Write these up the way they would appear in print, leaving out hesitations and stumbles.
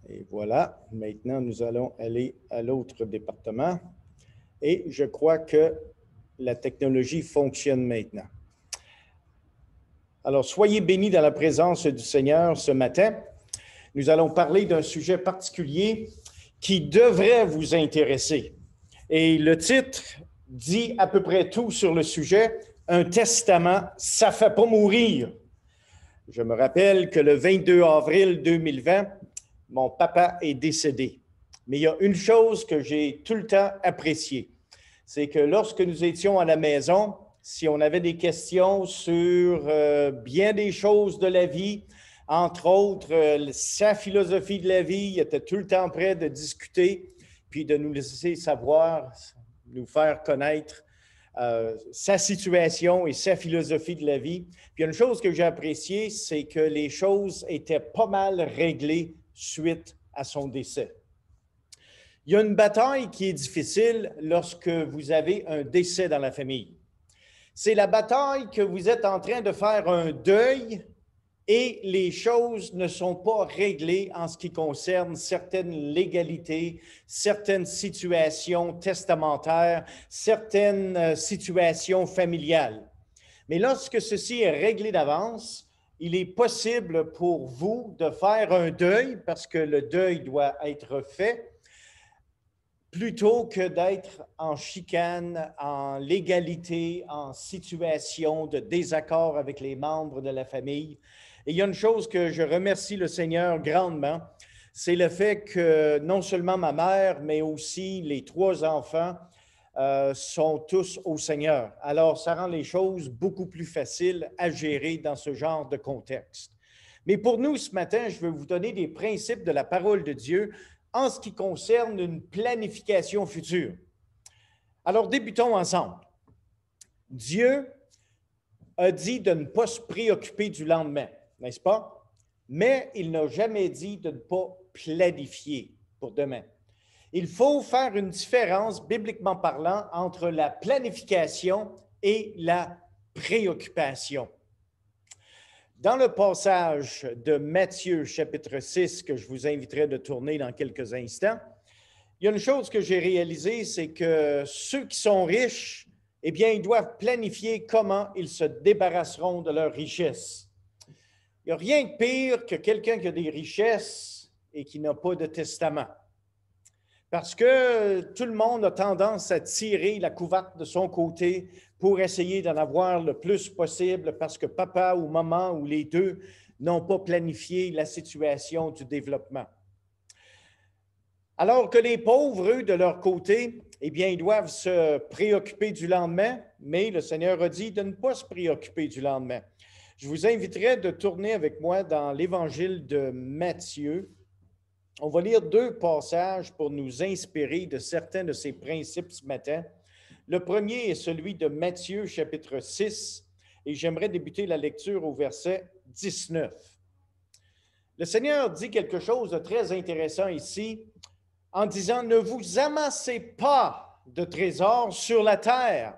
Et voilà, maintenant nous allons aller à l'autre département. Et je crois que la technologie fonctionne maintenant. Alors, soyez bénis dans la présence du Seigneur ce matin. Nous allons parler d'un sujet particulier qui devrait vous intéresser. Et le titre dit à peu près tout sur le sujet. Un testament, ça ne fait pas mourir. Je me rappelle que le 22 avril 2020, mon papa est décédé. Mais il y a une chose que j'ai tout le temps appréciée, c'est que lorsque nous étions à la maison, si on avait des questions sur bien des choses de la vie, entre autres sa philosophie de la vie, il était tout le temps prêt de discuter, puis de nous laisser savoir, nous faire connaître sa situation et sa philosophie de la vie. Puis une chose que j'ai appréciée, c'est que les choses étaient pas mal réglées suite à son décès. Il y a une bataille qui est difficile lorsque vous avez un décès dans la famille. C'est la bataille que vous êtes en train de faire un deuil et les choses ne sont pas réglées en ce qui concerne certaines légalités, certaines situations testamentaires, certaines situations familiales. Mais lorsque ceci est réglé d'avance, il est possible pour vous de faire un deuil, parce que le deuil doit être fait, plutôt que d'être en chicane, en légalité, en situation de désaccord avec les membres de la famille. Et il y a une chose que je remercie le Seigneur grandement, c'est le fait que non seulement ma mère, mais aussi les 3 enfants sont tous au Seigneur. Alors, ça rend les choses beaucoup plus faciles à gérer dans ce genre de contexte. Mais pour nous, ce matin, je veux vous donner des principes de la parole de Dieu en ce qui concerne une planification future. Alors, débutons ensemble. Dieu a dit de ne pas se préoccuper du lendemain, n'est-ce pas? Mais il n'a jamais dit de ne pas planifier pour demain. Il faut faire une différence, bibliquement parlant, entre la planification et la préoccupation. Dans le passage de Matthieu, chapitre 6, que je vous inviterai de tourner dans quelques instants, il y a une chose que j'ai réalisée, c'est que ceux qui sont riches, eh bien, ils doivent planifier comment ils se débarrasseront de leurs richesses. Il n'y a rien de pire que quelqu'un qui a des richesses et qui n'a pas de testament. Parce que tout le monde a tendance à tirer la couverte de son côté pour essayer d'en avoir le plus possible parce que papa ou maman ou les deux n'ont pas planifié la situation du développement. Alors que les pauvres, eux, de leur côté, eh bien, ils doivent se préoccuper du lendemain, mais le Seigneur a dit de ne pas se préoccuper du lendemain. Je vous inviterai de tourner avec moi dans l'Évangile de Matthieu. On va lire 2 passages pour nous inspirer de certains de ces principes ce matin. Le premier est celui de Matthieu, chapitre 6, et j'aimerais débuter la lecture au verset 19. Le Seigneur dit quelque chose de très intéressant ici en disant « Ne vous amassez pas de trésors sur la terre,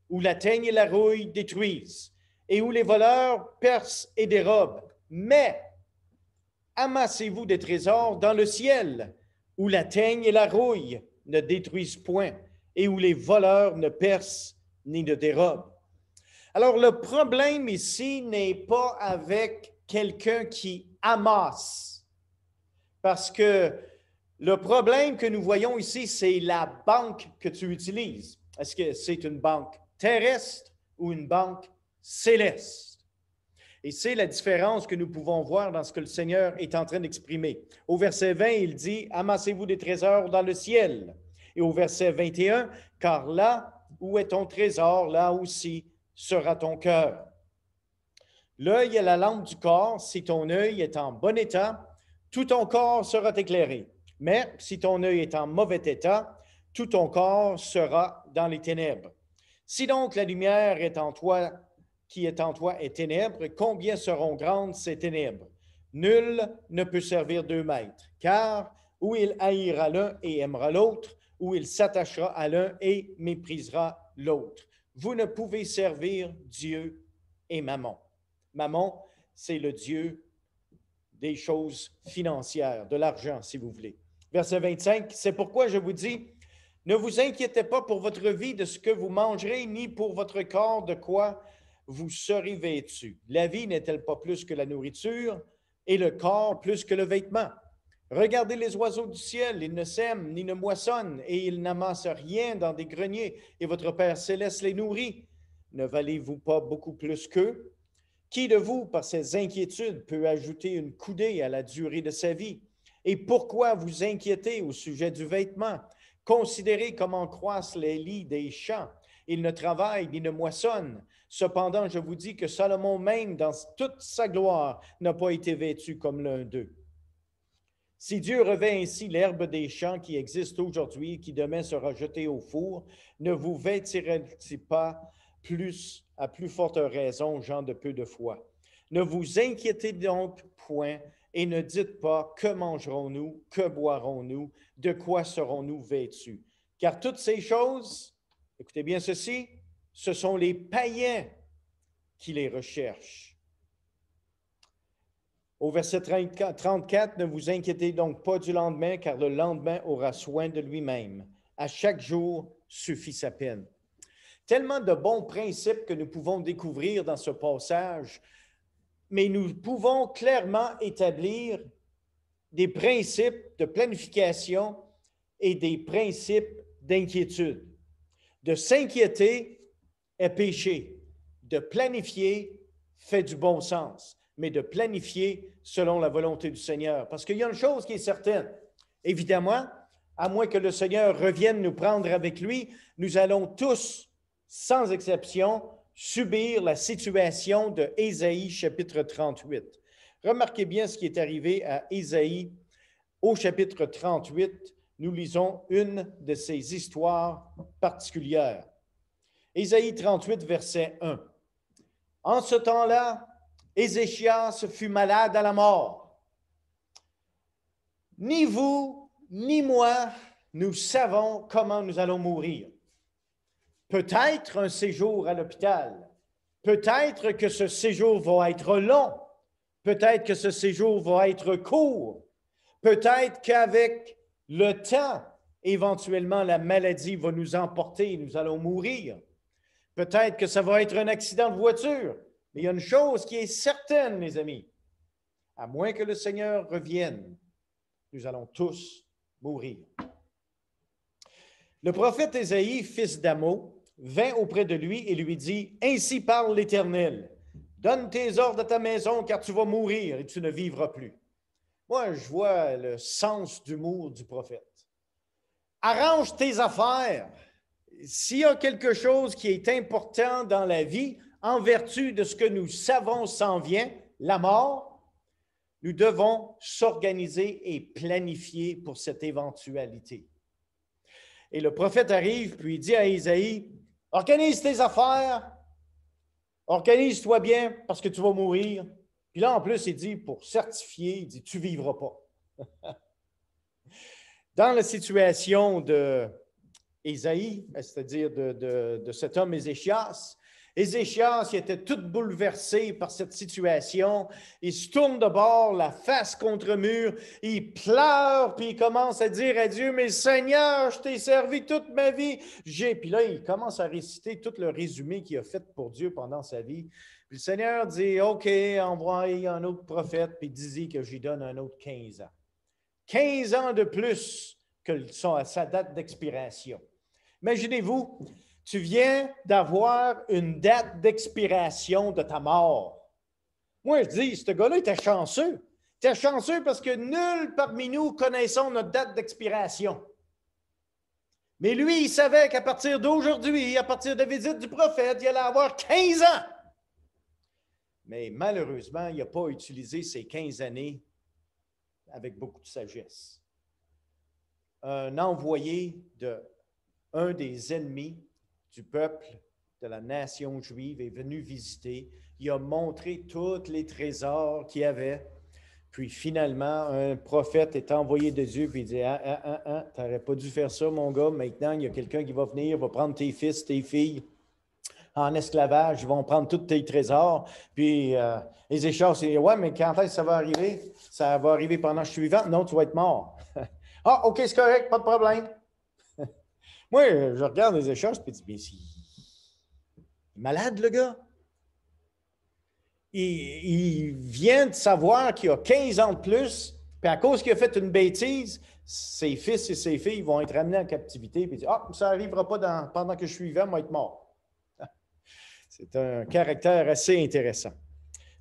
où la teigne et la rouille détruisent, et où les voleurs percent et dérobent, mais amassez-vous des trésors dans le ciel, où la teigne et la rouille ne détruisent point, et où les voleurs ne percent ni ne dérobent. » Alors, le problème ici n'est pas avec quelqu'un qui amasse, parce que le problème que nous voyons ici, c'est la banque que tu utilises. Est-ce que c'est une banque terrestre ou une banque céleste? Et c'est la différence que nous pouvons voir dans ce que le Seigneur est en train d'exprimer. Au verset 20, il dit « Amassez-vous des trésors dans le ciel ». Et au verset 21, « Car là où est ton trésor, là aussi sera ton cœur. » L'œil est la lampe du corps. Si ton œil est en bon état, tout ton corps sera éclairé. Mais si ton œil est en mauvais état, tout ton corps sera dans les ténèbres. Si donc la lumière est en toi, qui est en toi est ténèbres, combien seront grandes ces ténèbres? Nul ne peut servir 2 maîtres, car ou il haïra l'un et aimera l'autre, ou il s'attachera à l'un et méprisera l'autre. Vous ne pouvez servir Dieu et Mammon. Mammon, c'est le dieu des choses financières, de l'argent, si vous voulez. Verset 25, c'est pourquoi je vous dis, ne vous inquiétez pas pour votre vie de ce que vous mangerez, ni pour votre corps de quoi vous serez vêtus. La vie n'est-elle pas plus que la nourriture et le corps plus que le vêtement? Regardez les oiseaux du ciel, ils ne sèment ni ne moissonnent et ils n'amassent rien dans des greniers et votre Père céleste les nourrit. Ne valez-vous pas beaucoup plus qu'eux? Qui de vous, par ses inquiétudes, peut ajouter une coudée à la durée de sa vie? Et pourquoi vous inquiétez au sujet du vêtement? Considérez comment croissent les lys des champs. Ils ne travaillent ni ne moissonnent. Cependant, je vous dis que Salomon même, dans toute sa gloire, n'a pas été vêtu comme l'un d'eux. Si Dieu revêt ainsi l'herbe des champs qui existe aujourd'hui et qui demain sera jetée au four, ne vous vêtirez-il pas plus, à plus forte raison, gens de peu de foi? Ne vous inquiétez donc point et ne dites pas que mangerons-nous, que boirons-nous, de quoi serons-nous vêtus? Car toutes ces choses, écoutez bien ceci, ce sont les païens qui les recherchent. Au verset 34, ne vous inquiétez donc pas du lendemain, car le lendemain aura soin de lui-même. À chaque jour suffit sa peine. Tellement de bons principes que nous pouvons découvrir dans ce passage, mais nous pouvons clairement établir des principes de planification et des principes d'inquiétude. De s'inquiéter est péché. De planifier fait du bon sens, mais de planifier selon la volonté du Seigneur. Parce qu'il y a une chose qui est certaine. Évidemment, à moins que le Seigneur revienne nous prendre avec lui, nous allons tous, sans exception, subir la situation de Ésaïe, chapitre 38. Remarquez bien ce qui est arrivé à Ésaïe au chapitre 38. Nous lisons une de ces histoires particulières. Ésaïe 38, verset 1. En ce temps-là, Ézéchias fut malade à la mort. Ni vous, ni moi, nous savons comment nous allons mourir. Peut-être un séjour à l'hôpital. Peut-être que ce séjour va être long. Peut-être que ce séjour va être court. Peut-être qu'avec le temps, éventuellement, la maladie va nous emporter et nous allons mourir. Peut-être que ça va être un accident de voiture. Mais il y a une chose qui est certaine, mes amis. À moins que le Seigneur revienne, nous allons tous mourir. Le prophète Ésaïe, fils d'Amo, vint auprès de lui et lui dit, « Ainsi parle l'Éternel, donne tes ordres à ta maison, car tu vas mourir et tu ne vivras plus. » Moi, je vois le sens d'humour du prophète. Arrange tes affaires. S'il y a quelque chose qui est important dans la vie, en vertu de ce que nous savons s'en vient, la mort, nous devons s'organiser et planifier pour cette éventualité. Et le prophète arrive, puis il dit à Ésaïe, « Organise tes affaires, organise-toi bien parce que tu vas mourir. » Puis là, en plus, il dit, pour certifier, il dit, « Tu ne vivras pas. » Dans la situation d'Ésaïe, c'est-à-dire de cet homme Ézéchias, Ézéchias il était tout bouleversé par cette situation. Il se tourne de bord, la face contre le mur. Il pleure, puis il commence à dire à Dieu, « Mais Seigneur, je t'ai servi toute ma vie. » Puis là, il commence à réciter tout le résumé qu'il a fait pour Dieu pendant sa vie. Puis le Seigneur dit, « OK, envoie un autre prophète, puis dis-y que j'y donne un autre 15 ans. 15 ans de plus que sont à sa date d'expiration. » Imaginez-vous, tu viens d'avoir une date d'expiration de ta mort. Moi, je dis, ce gars-là était chanceux. Il était chanceux parce que nul parmi nous connaissons notre date d'expiration. Mais lui, il savait qu'à partir d'aujourd'hui, à partir de la visite du prophète, il allait avoir 15 ans. Mais malheureusement, il n'a pas utilisé ces 15 années avec beaucoup de sagesse. Un envoyé d'un des ennemis du peuple de la nation juive est venu visiter. Il a montré tous les trésors qu'il y avait. Puis finalement, un prophète est envoyé de Dieu puis il dit, tu n'aurais pas dû faire ça, mon gars. Maintenant, il y a quelqu'un qui va venir, va prendre tes fils, tes filles, en esclavage, ils vont prendre tous tes trésors, puis les écharpes, c'est ouais, mais quand est-ce que ça va arriver? Ça va arriver pendant que je suis vivant? Non, tu vas être mort. Ah, OK, c'est correct, pas de problème. Moi, je regarde les échanges et je dis, mais c'est malade, le gars. Il vient de savoir qu'il a 15 ans de plus, puis à cause qu'il a fait une bêtise, ses fils et ses filles vont être amenés en captivité, puis il dit, ah, ça n'arrivera pas pendant que je suis vivant, moi être mort. C'est un caractère assez intéressant.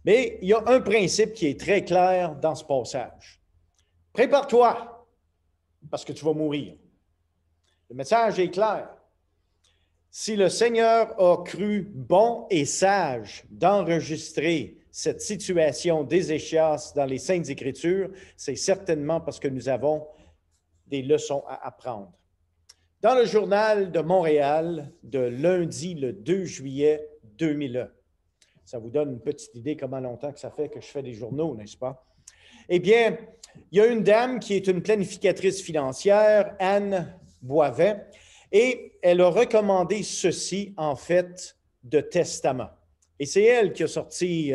Mais il y a un principe qui est très clair dans ce passage. Prépare-toi, parce que tu vas mourir. Le message est clair. Si le Seigneur a cru bon et sage d'enregistrer cette situation d'Ézéchias dans les Saintes Écritures, c'est certainement parce que nous avons des leçons à apprendre. Dans le journal de Montréal de lundi le 2 juillet 2001, ça vous donne une petite idée comment longtemps que ça fait que je fais des journaux, n'est-ce pas? Eh bien, il y a une dame qui est une planificatrice financière, Anne Boivin, et elle a recommandé ceci, en fait, de testament. Et c'est elle qui a sorti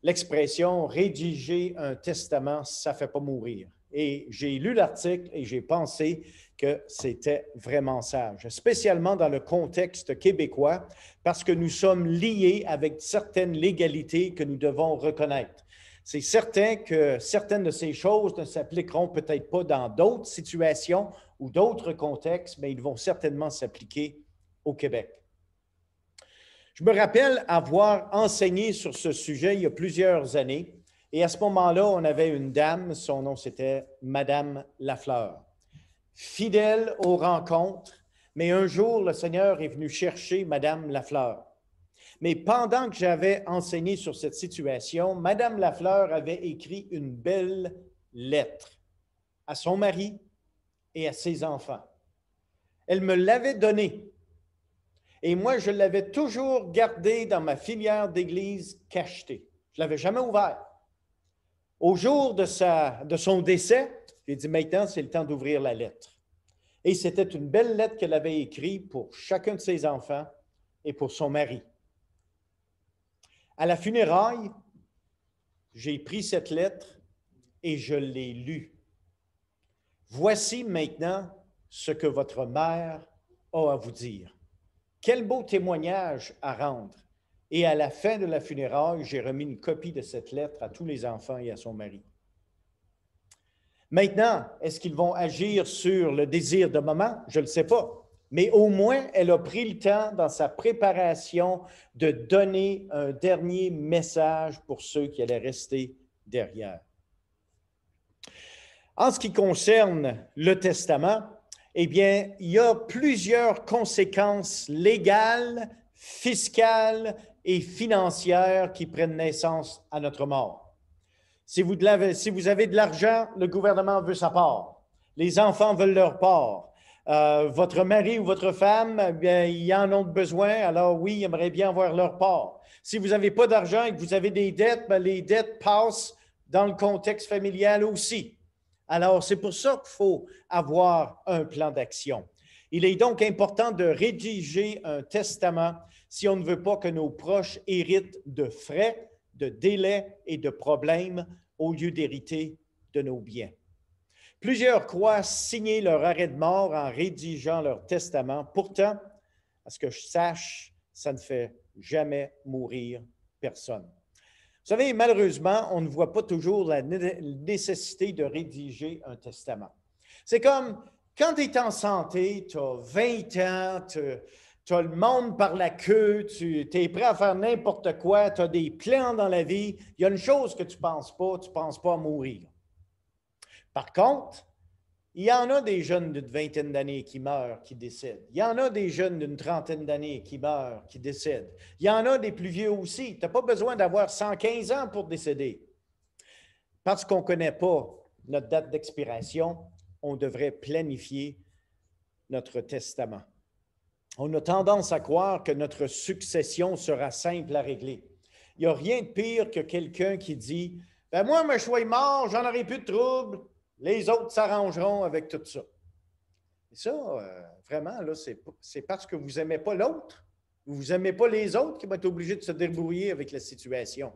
l'expression « rédiger un testament, ça ne fait pas mourir ». Et j'ai lu l'article et j'ai pensé que c'était vraiment sage, spécialement dans le contexte québécois, parce que nous sommes liés avec certaines légalités que nous devons reconnaître. C'est certain que certaines de ces choses ne s'appliqueront peut-être pas dans d'autres situations ou d'autres contextes, mais ils vont certainement s'appliquer au Québec. Je me rappelle avoir enseigné sur ce sujet il y a plusieurs années, et à ce moment-là, on avait une dame, son nom c'était Madame Lafleur, fidèle aux rencontres, mais un jour, le Seigneur est venu chercher Madame Lafleur. Mais pendant que j'avais enseigné sur cette situation, Madame Lafleur avait écrit une belle lettre à son mari et à ses enfants. Elle me l'avait donnée. Et moi, je l'avais toujours gardée dans ma filière d'église cachetée. Je ne l'avais jamais ouverte. Au jour de son décès, j'ai dit, maintenant, c'est le temps d'ouvrir la lettre. Et c'était une belle lettre qu'elle avait écrite pour chacun de ses enfants et pour son mari. À la funéraille, j'ai pris cette lettre et je l'ai lue. Voici maintenant ce que votre mère a à vous dire. Quel beau témoignage à rendre. Et à la fin de la funéraille, j'ai remis une copie de cette lettre à tous les enfants et à son mari. Maintenant, est-ce qu'ils vont agir sur le désir de maman? Je ne le sais pas. Mais au moins, elle a pris le temps dans sa préparation de donner un dernier message pour ceux qui allaient rester derrière. En ce qui concerne le testament, eh bien, il y a plusieurs conséquences légales, fiscales et financières qui prennent naissance à notre mort. Si vous avez de l'argent, le gouvernement veut sa part. Les enfants veulent leur part. Votre mari ou votre femme, bien, ils en ont besoin, alors oui, ils aimeraient bien avoir leur part. Si vous n'avez pas d'argent et que vous avez des dettes, bien, les dettes passent dans le contexte familial aussi. Alors, c'est pour ça qu'il faut avoir un plan d'action. Il est donc important de rédiger un testament si on ne veut pas que nos proches héritent de frais, de délais et de problèmes au lieu d'hériter de nos biens. Plusieurs croient signer leur arrêt de mort en rédigeant leur testament. Pourtant, à ce que je sache, ça ne fait jamais mourir personne. Vous savez, malheureusement, on ne voit pas toujours la nécessité de rédiger un testament. C'est comme quand tu es en santé, tu as 20 ans, tu as le monde par la queue, tu es prêt à faire n'importe quoi, tu as des plans dans la vie. Il y a une chose que tu ne penses pas à mourir. Par contre, il y en a des jeunes d'une vingtaine d'années qui meurent, qui décèdent. Il y en a des jeunes d'une trentaine d'années qui meurent, qui décèdent. Il y en a des plus vieux aussi. Tu n'as pas besoin d'avoir 115 ans pour décéder. Parce qu'on ne connaît pas notre date d'expiration, on devrait planifier notre testament. On a tendance à croire que notre succession sera simple à régler. Il n'y a rien de pire que quelqu'un qui dit « Ben moi, je suis mort, j'en aurai plus de troubles. Les autres s'arrangeront avec tout ça. » Et ça, vraiment, là, c'est parce que vous n'aimez pas l'autre. Vous n'aimez pas les autres qui vont être obligés de se débrouiller avec la situation.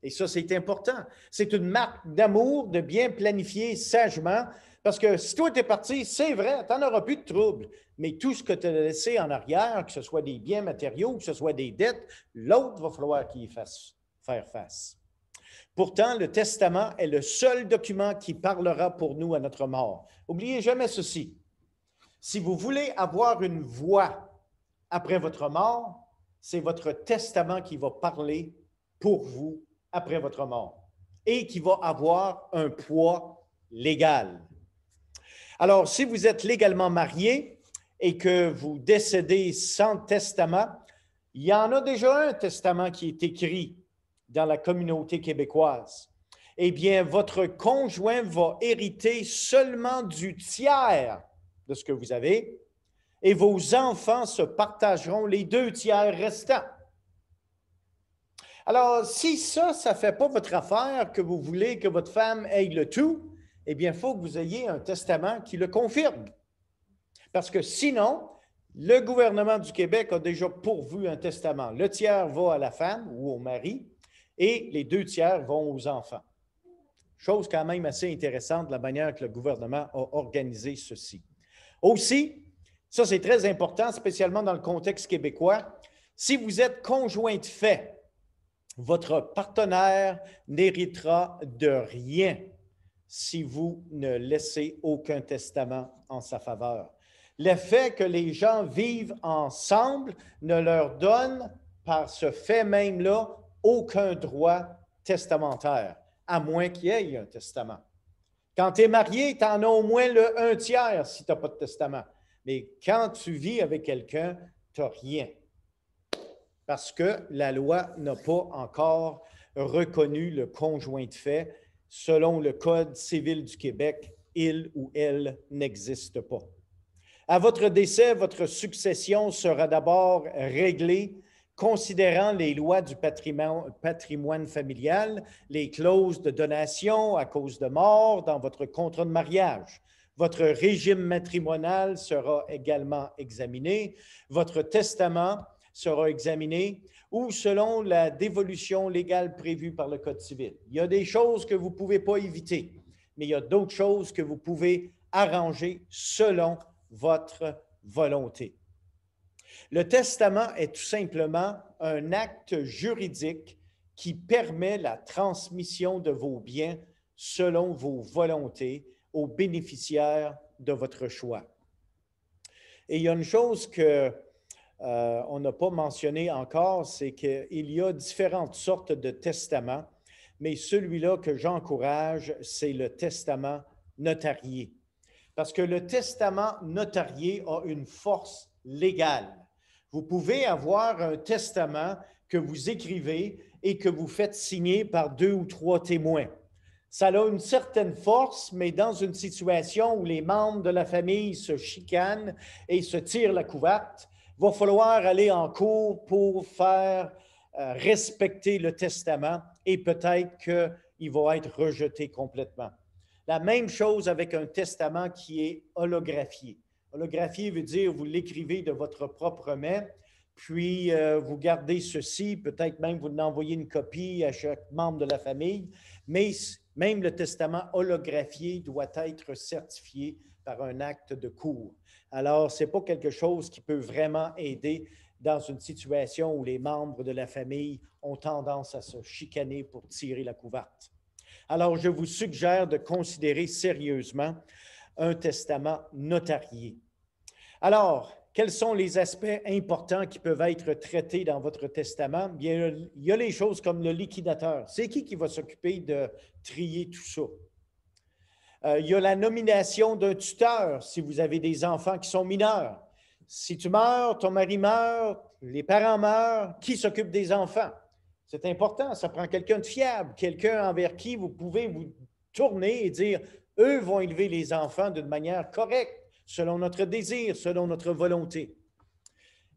Et ça, c'est important. C'est une marque d'amour de bien planifier sagement, parce que si toi, tu es parti, c'est vrai, tu n'en auras plus de troubles. Mais tout ce que tu as laissé en arrière, que ce soit des biens matériaux, que ce soit des dettes, l'autre va falloir qu'il y fasse faire face. Pourtant, le testament est le seul document qui parlera pour nous à notre mort. N'oubliez jamais ceci. Si vous voulez avoir une voix après votre mort, c'est votre testament qui va parler pour vous après votre mort et qui va avoir un poids légal. Alors, si vous êtes légalement marié et que vous décédez sans testament, il y en a déjà un testament qui est écrit dans la communauté québécoise. Eh bien, votre conjoint va hériter seulement du tiers de ce que vous avez et vos enfants se partageront les 2 tiers restants. Alors, si ça ne fait pas votre affaire, que vous voulez que votre femme ait le tout, eh bien, il faut que vous ayez un testament qui le confirme. Parce que sinon, le gouvernement du Québec a déjà pourvu un testament. Le tiers va à la femme ou au mari et les 2 tiers vont aux enfants. Chose quand même assez intéressante, la manière que le gouvernement a organisé ceci. Aussi, ça c'est très important, spécialement dans le contexte québécois, si vous êtes conjoint de fait, votre partenaire n'héritera de rien si vous ne laissez aucun testament en sa faveur. Le fait que les gens vivent ensemble ne leur donne, par ce fait même-là, aucun droit testamentaire, à moins qu'il y ait un testament. Quand tu es marié, tu en as au moins le 1 tiers si tu n'as pas de testament. Mais quand tu vis avec quelqu'un, tu n'as rien. Parce que la loi n'a pas encore reconnu le conjoint de fait. Selon le Code civil du Québec, il ou elle n'existe pas. À votre décès, votre succession sera d'abord réglée considérant les lois du patrimoine familial, les clauses de donation à cause de mort dans votre contrat de mariage. Votre régime matrimonial sera également examiné. Votre testament sera examiné ou selon la dévolution légale prévue par le Code civil. Il y a des choses que vous ne pouvez pas éviter, mais il y a d'autres choses que vous pouvez arranger selon votre volonté. Le testament est tout simplement un acte juridique qui permet la transmission de vos biens selon vos volontés aux bénéficiaires de votre choix. Et il y a une chose que on n'a pas mentionné encore, c'est qu'il y a différentes sortes de testaments, mais celui-là que j'encourage, c'est le testament notarié. Parce que le testament notarié a une force légale. Vous pouvez avoir un testament que vous écrivez et que vous faites signer par 2 ou 3 témoins. Ça a une certaine force, mais dans une situation où les membres de la famille se chicanent et se tirent la couverte, il va falloir aller en cours pour faire respecter le testament et peut-être qu'il va être rejeté complètement. La même chose avec un testament qui est holographié. Holographié veut dire vous l'écrivez de votre propre main, puis vous gardez ceci, peut-être même vous envoyez une copie à chaque membre de la famille, mais même le testament holographié doit être certifié par un acte de cour. Alors, ce n'est pas quelque chose qui peut vraiment aider dans une situation où les membres de la famille ont tendance à se chicaner pour tirer la couverte. Alors, je vous suggère de considérer sérieusement un testament notarié. Alors, quels sont les aspects importants qui peuvent être traités dans votre testament? Bien, il y a les choses comme le liquidateur. C'est qui va s'occuper de trier tout ça? Il y a la nomination d'un tuteur si vous avez des enfants qui sont mineurs. Si tu meurs, ton mari meurt, les parents meurent, qui s'occupe des enfants? C'est important, ça prend quelqu'un de fiable, quelqu'un envers qui vous pouvez vous tourner et dire, eux vont élever les enfants d'une manière correcte, selon notre désir, selon notre volonté.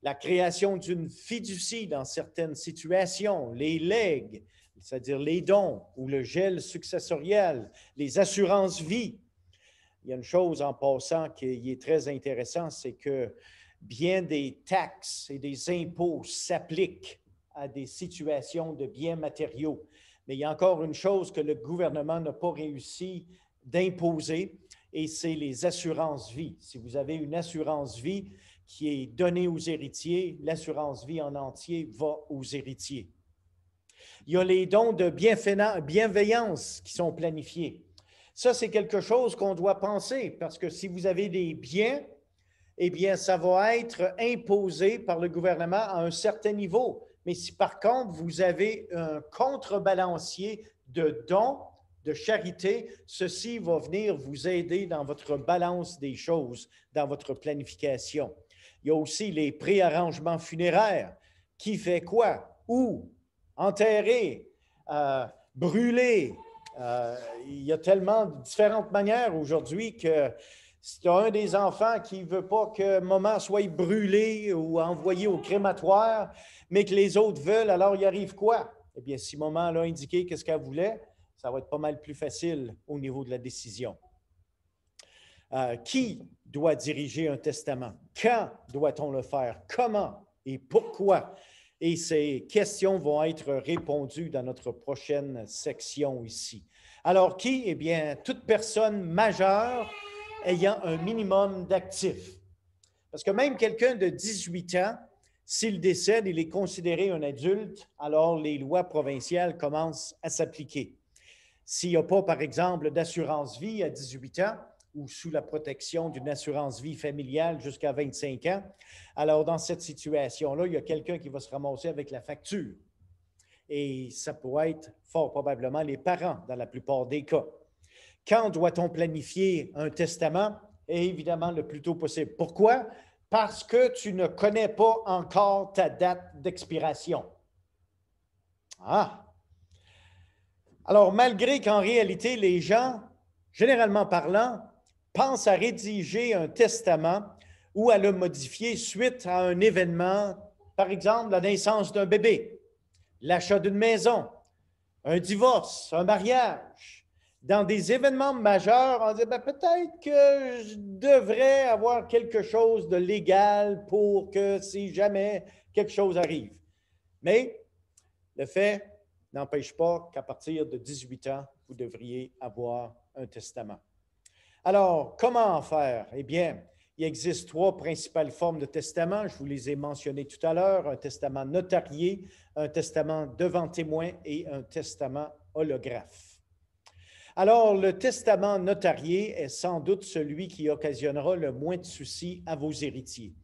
La création d'une fiducie dans certaines situations, les legs, c'est-à-dire les dons ou le gel successoriel, les assurances vie. Il y a une chose en passant qui est très intéressante, c'est que bien des taxes et des impôts s'appliquent à des situations de biens matériaux. Mais il y a encore une chose que le gouvernement n'a pas réussi d'imposer, et c'est les assurances-vie. Si vous avez une assurance-vie qui est donnée aux héritiers, l'assurance-vie en entier va aux héritiers. Il y a les dons de bienveillance qui sont planifiés. Ça, c'est quelque chose qu'on doit penser, parce que si vous avez des biens, eh bien, ça va être imposé par le gouvernement à un certain niveau. Mais si par contre, vous avez un contrebalancier de dons, de charité, ceci va venir vous aider dans votre balance des choses, dans votre planification. Il y a aussi les préarrangements funéraires. Qui fait quoi? Où? Enterrer, brûler. Il y a tellement de différentes manières aujourd'hui que si tu as un des enfants qui ne veut pas que maman soit brûlée ou envoyée au crématoire, mais que les autres veulent, alors il arrive quoi? Eh bien, si maman l'a indiqué qu'est-ce qu'elle voulait, ça va être pas mal plus facile au niveau de la décision. Qui doit diriger un testament? Quand doit-on le faire? Comment et pourquoi? Et ces questions vont être répondues dans notre prochaine section ici. Alors, qui? Eh bien, toute personne majeure ayant un minimum d'actifs. Parce que même quelqu'un de 18 ans, s'il décède, il est considéré un adulte, alors les lois provinciales commencent à s'appliquer. S'il n'y a pas, par exemple, d'assurance-vie à 18 ans ou sous la protection d'une assurance-vie familiale jusqu'à 25 ans, alors dans cette situation-là, il y a quelqu'un qui va se ramasser avec la facture. Et ça pourrait être fort probablement les parents dans la plupart des cas. Quand doit-on planifier un testament? Et évidemment, le plus tôt possible. Pourquoi? Parce que tu ne connais pas encore ta date d'expiration. Ah! Alors, malgré qu'en réalité, les gens, généralement parlant, pensent à rédiger un testament ou à le modifier suite à un événement, par exemple la naissance d'un bébé, l'achat d'une maison, un divorce, un mariage. Dans des événements majeurs, on dit peut-être que je devrais avoir quelque chose de légal pour que si jamais quelque chose arrive. Mais le fait n'empêche pas qu'à partir de 18 ans, vous devriez avoir un testament. Alors, comment en faire? Eh bien, il existe 3 principales formes de testament. Je vous les ai mentionnées tout à l'heure. Un testament notarié, un testament devant témoin et un testament holographe. Alors, le testament notarié est sans doute celui qui occasionnera le moins de soucis à vos héritiers.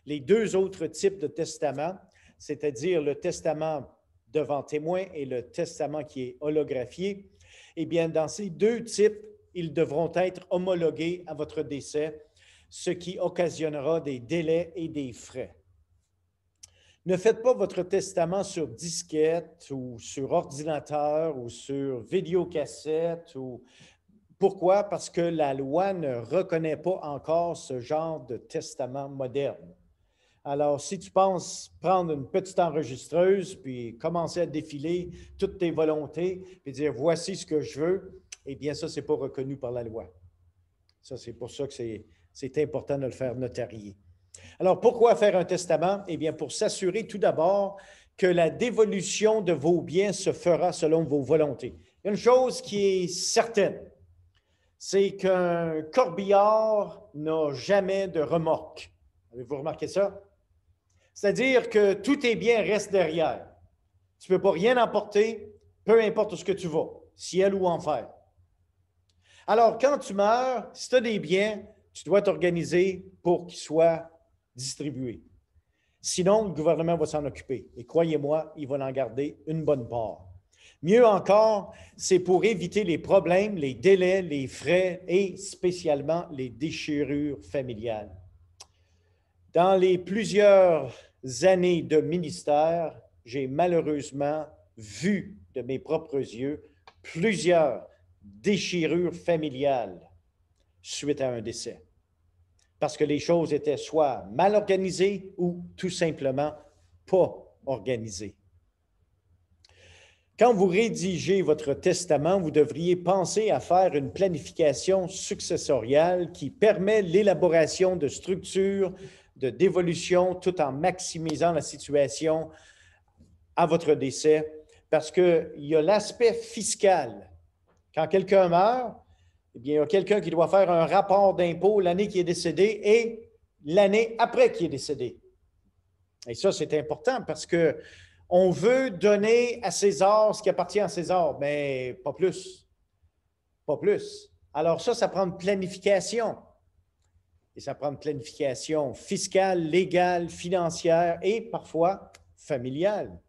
Les 2 autres types de testament, c'est-à-dire le testament devant témoin et le testament qui est holographié, eh bien, dans ces 2 types, ils devront être homologués à votre décès, ce qui occasionnera des délais et des frais. Ne faites pas votre testament sur disquette ou sur ordinateur ou sur vidéocassette. Pourquoi? Parce que la loi ne reconnaît pas encore ce genre de testament moderne. Alors, si tu penses prendre une petite enregistreuse puis commencer à défiler toutes tes volontés et dire « voici ce que je veux », eh bien, ça, ce n'est pas reconnu par la loi. Ça, c'est pour ça que c'est important de le faire notarier. Alors, pourquoi faire un testament? Eh bien, pour s'assurer tout d'abord que la dévolution de vos biens se fera selon vos volontés. Il y a une chose qui est certaine, c'est qu'un corbillard n'a jamais de remorque. Avez-vous remarqué ça? C'est-à-dire que tous tes biens restent derrière. Tu ne peux pas rien emporter, peu importe ce que tu vas, ciel ou enfer. Alors, quand tu meurs, si tu as des biens, tu dois t'organiser pour qu'ils soient distribués. Sinon, le gouvernement va s'en occuper. Et croyez-moi, il va en garder une bonne part. Mieux encore, c'est pour éviter les problèmes, les délais, les frais et spécialement les déchirures familiales. Dans les plusieurs années de ministère, j'ai malheureusement vu de mes propres yeux plusieurs déchirures familiales suite à un décès. Parce que les choses étaient soit mal organisées ou tout simplement pas organisées. Quand vous rédigez votre testament, vous devriez penser à faire une planification successoriale qui permet l'élaboration de structures de dévolution tout en maximisant la situation à votre décès parce qu'il y a l'aspect fiscal. Quand quelqu'un meurt, eh bien, il y a quelqu'un qui doit faire un rapport d'impôt l'année qui est décédé et l'année après qui est décédé. Et ça, c'est important parce qu'on veut donner à César ce qui appartient à César, mais pas plus. Pas plus. Alors ça prend une planification. Et ça prend une planification fiscale, légale, financière et parfois familiale.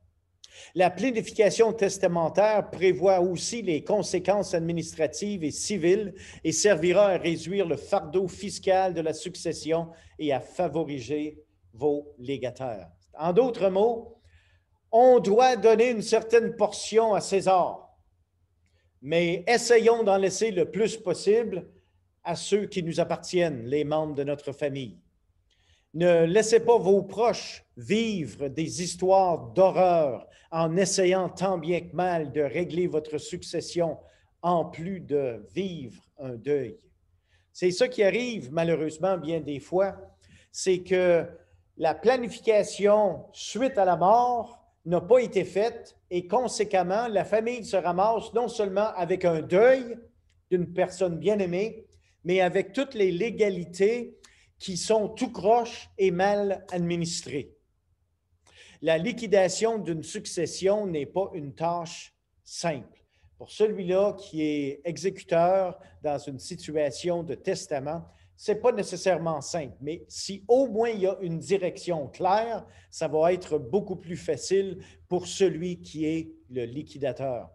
La planification testamentaire prévoit aussi les conséquences administratives et civiles et servira à réduire le fardeau fiscal de la succession et à favoriser vos légataires. En d'autres mots, on doit donner une certaine portion à César, mais essayons d'en laisser le plus possible à ceux qui nous appartiennent, les membres de notre famille. Ne laissez pas vos proches vivre des histoires d'horreur en essayant tant bien que mal de régler votre succession en plus de vivre un deuil. C'est ça qui arrive malheureusement bien des fois, c'est que la planification suite à la mort n'a pas été faite et conséquemment, la famille se ramasse non seulement avec un deuil d'une personne bien-aimée, mais avec toutes les légalités qui sont tout croche et mal administrées. La liquidation d'une succession n'est pas une tâche simple. Pour celui-là qui est exécuteur dans une situation de testament, ce n'est pas nécessairement simple, mais si au moins il y a une direction claire, ça va être beaucoup plus facile pour celui qui est le liquidateur.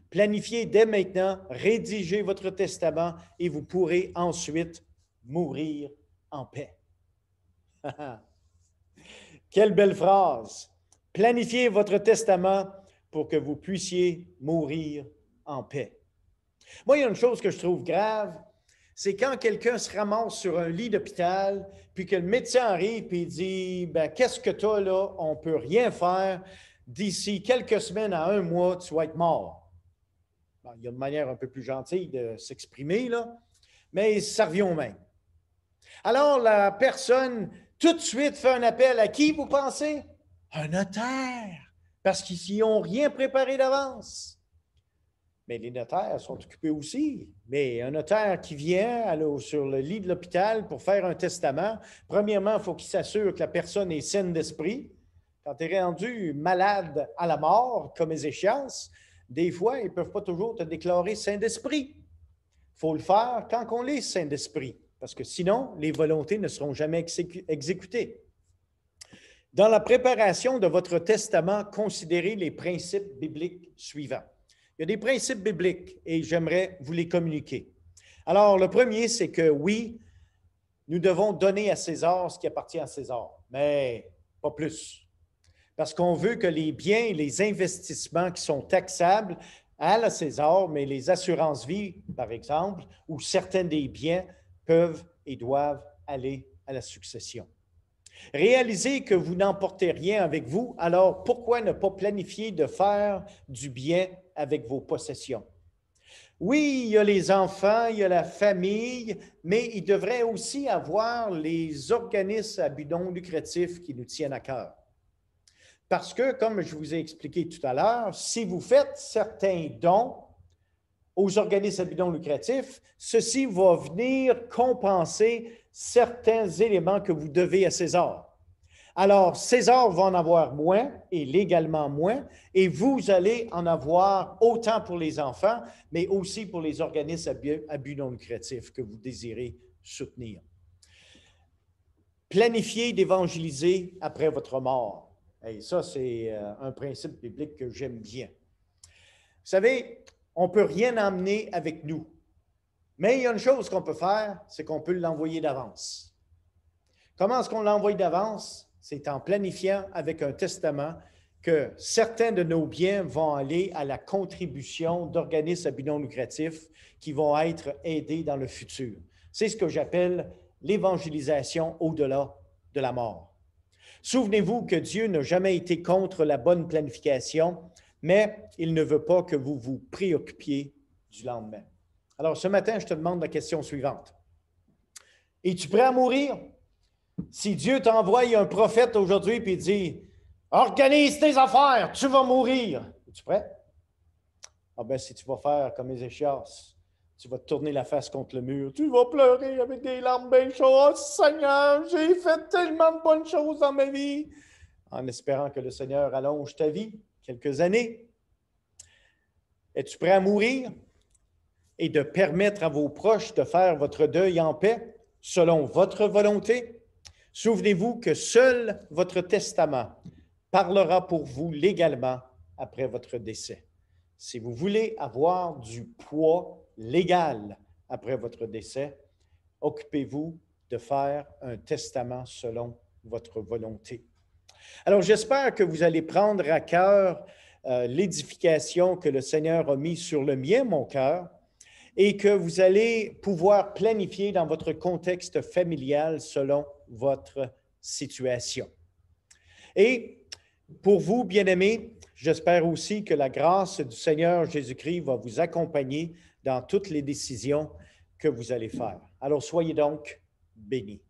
Planifiez dès maintenant, rédigez votre testament et vous pourrez ensuite mourir en paix. Quelle belle phrase! Planifiez votre testament pour que vous puissiez mourir en paix. Moi, il y a une chose que je trouve grave, c'est quand quelqu'un se ramasse sur un lit d'hôpital, puis que le médecin arrive et dit « Qu'est-ce que tu as là? On ne peut rien faire. D'ici quelques semaines à un mois, tu vas être mort. » Il y a une manière un peu plus gentille de s'exprimer, là, mais ça revient au même. Alors, la personne, tout de suite, fait un appel à qui, vous pensez? Un notaire, parce qu'ils n'ont rien préparé d'avance. Mais les notaires sont occupés aussi. Mais un notaire qui vient sur le lit de l'hôpital pour faire un testament, premièrement, il faut qu'il s'assure que la personne est saine d'esprit. Quand tu es rendu malade à la mort, comme les échéances, des fois, ils ne peuvent pas toujours te déclarer sain d'esprit. Il faut le faire quand on est sain d'esprit, parce que sinon, les volontés ne seront jamais exécutées. Dans la préparation de votre testament, considérez les principes bibliques suivants. Il y a des principes bibliques et j'aimerais vous les communiquer. Alors, le premier, c'est que oui, nous devons donner à César ce qui appartient à César, mais pas plus. Parce qu'on veut que les biens et les investissements qui sont taxables à la César, mais les assurances-vie, par exemple, ou certains des biens peuvent et doivent aller à la succession. Réalisez que vous n'emportez rien avec vous, alors pourquoi ne pas planifier de faire du bien avec vos possessions? Oui, il y a les enfants, il y a la famille, mais il devrait aussi avoir les organismes à but non lucratif qui nous tiennent à cœur. Parce que, comme je vous ai expliqué tout à l'heure, si vous faites certains dons aux organismes à but non lucratif, ceci va venir compenser certains éléments que vous devez à César. Alors, César va en avoir moins et légalement moins, et vous allez en avoir autant pour les enfants, mais aussi pour les organismes à but non lucratif que vous désirez soutenir. Planifiez d'évangéliser après votre mort. Et ça, c'est un principe biblique que j'aime bien. Vous savez, on ne peut rien emmener avec nous. Mais il y a une chose qu'on peut faire, c'est qu'on peut l'envoyer d'avance. Comment est-ce qu'on l'envoie d'avance? C'est en planifiant avec un testament que certains de nos biens vont aller à la contribution d'organismes à but non lucratif qui vont être aidés dans le futur. C'est ce que j'appelle l'évangélisation au-delà de la mort. Souvenez-vous que Dieu n'a jamais été contre la bonne planification, mais il ne veut pas que vous vous préoccupiez du lendemain. Alors, ce matin, je te demande la question suivante. Es-tu prêt à mourir? Si Dieu t'envoie un prophète aujourd'hui et dit « Organise tes affaires, tu vas mourir. » Es-tu prêt? Ah ben, si tu vas faire comme Ézéchias, tu vas te tourner la face contre le mur. Tu vas pleurer avec des larmes bien chaudes. Oh, Seigneur, j'ai fait tellement de bonnes choses dans ma vie. En espérant que le Seigneur allonge ta vie quelques années. Es-tu prêt à mourir et de permettre à vos proches de faire votre deuil en paix selon votre volonté? Souvenez-vous que seul votre testament parlera pour vous légalement après votre décès. Si vous voulez avoir du poids légal après votre décès, occupez-vous de faire un testament selon votre volonté. Alors, j'espère que vous allez prendre à cœur l'édification que le Seigneur a mise sur le mien, mon cœur, et que vous allez pouvoir planifier dans votre contexte familial selon votre situation. Et pour vous, bien-aimés, j'espère aussi que la grâce du Seigneur Jésus-Christ va vous accompagner dans toutes les décisions que vous allez faire. Alors, soyez donc bénis.